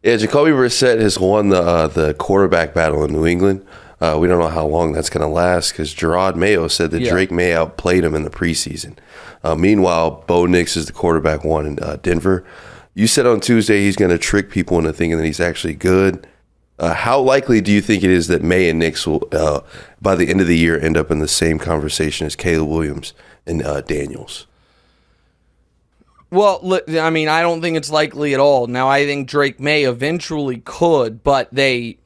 Yeah, Jacoby Brissett has won the quarterback battle in New England. We don't know how long that's going to last because Gerard Mayo said that Drake May outplayed him in the preseason. Meanwhile, Bo Nix is the quarterback one in Denver. You said on Tuesday he's going to trick people into thinking that he's actually good. How likely do you think it is that May and Nix will, by the end of the year, end up in the same conversation as Caleb Williams and Daniels? Well, I mean, I don't think it's likely at all. Now, I think Drake May eventually could, but the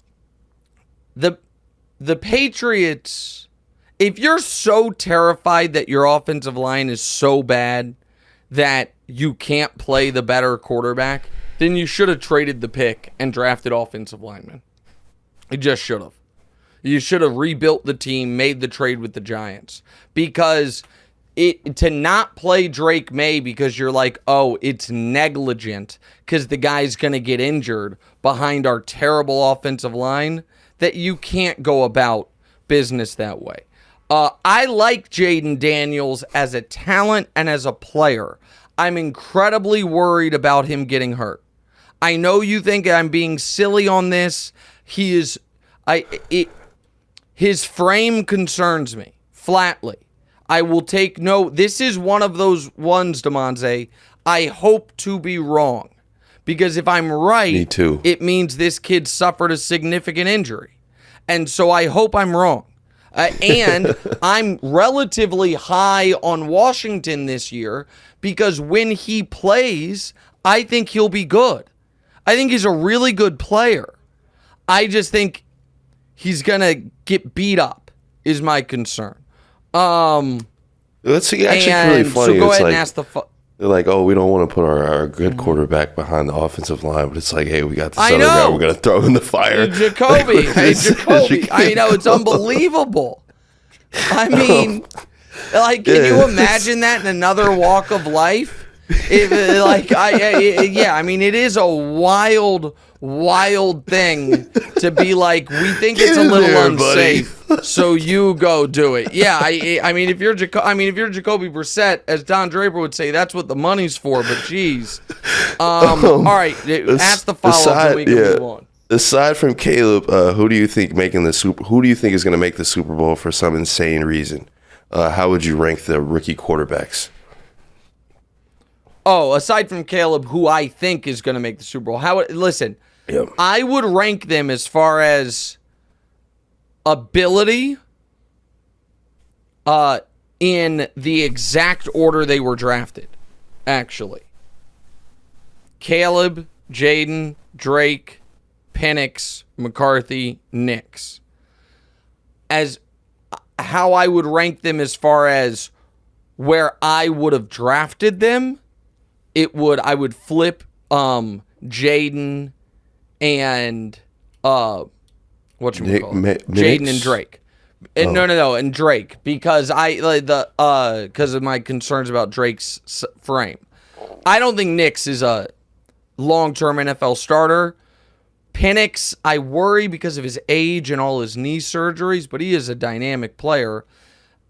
Patriots, if you're so terrified that your offensive line is so bad that you can't play the better quarterback, then you should have traded the pick and drafted offensive linemen. You just should have. You should have rebuilt the team, made the trade with the Giants. Because to not play Drake May because you're like, oh, it's negligent because the guy's going to get injured behind our terrible offensive line, that you can't go about business that way. I like Jayden Daniels as a talent and as a player. I'm incredibly worried about him getting hurt. I know you think I'm being silly on this. His frame concerns me, flatly. I will take note. This is one of those ones, DeMonze, I hope to be wrong. Because if I'm right, Me too. It means this kid suffered a significant injury. And so I hope I'm wrong. And I'm relatively high on Washington this year because when he plays, I think he'll be good. I think he's a really good player. I just think he's going to get beat up is my concern. That's actually really funny. So go it's ahead like, and ask they're like, oh, we don't want to put our good quarterback behind the offensive line, but it's like, hey, we got this I other know. guy we're going to throw in the fire. Jacoby. I know, it's unbelievable. I mean, like, can you imagine that in another walk of life? I mean, it is a wild thing to be like, we think it's a little unsafe, so you go do it. Yeah, I mean, if you're Jacoby Brissett, as Don Draper would say, that's what the money's for. But geez, all right, ask the follow-up so we can move on. Aside from Caleb, who do you think Who do you think is going to make the Super Bowl for some insane reason? How would you rank the rookie quarterbacks? Oh, aside from Caleb, who I think is going to make the Super Bowl. Listen, I would rank them as far as ability in the exact order they were drafted, actually. Caleb, Jayden, Drake, Penix, McCarthy, Nix. As how I would rank them as far as where I would have drafted them, I would flip Jayden and Jayden and Drake. No, and Drake, because because of my concerns about Drake's frame. I don't think Nix is a long-term NFL starter. Penix, I worry because of his age and all his knee surgeries, but he is a dynamic player.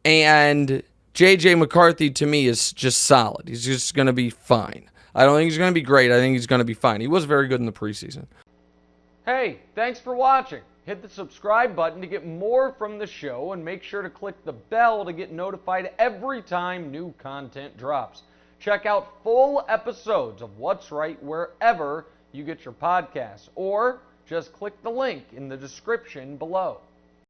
And J.J. McCarthy, to me, is just solid. He's just going to be fine. I don't think he's going to be great. I think he's going to be fine. He was very good in the preseason. Hey, thanks for watching. Hit the subscribe button to get more from the show, and make sure to click the bell to get notified every time new content drops. Check out full episodes of What's Right wherever you get your podcasts, or just click the link in the description below.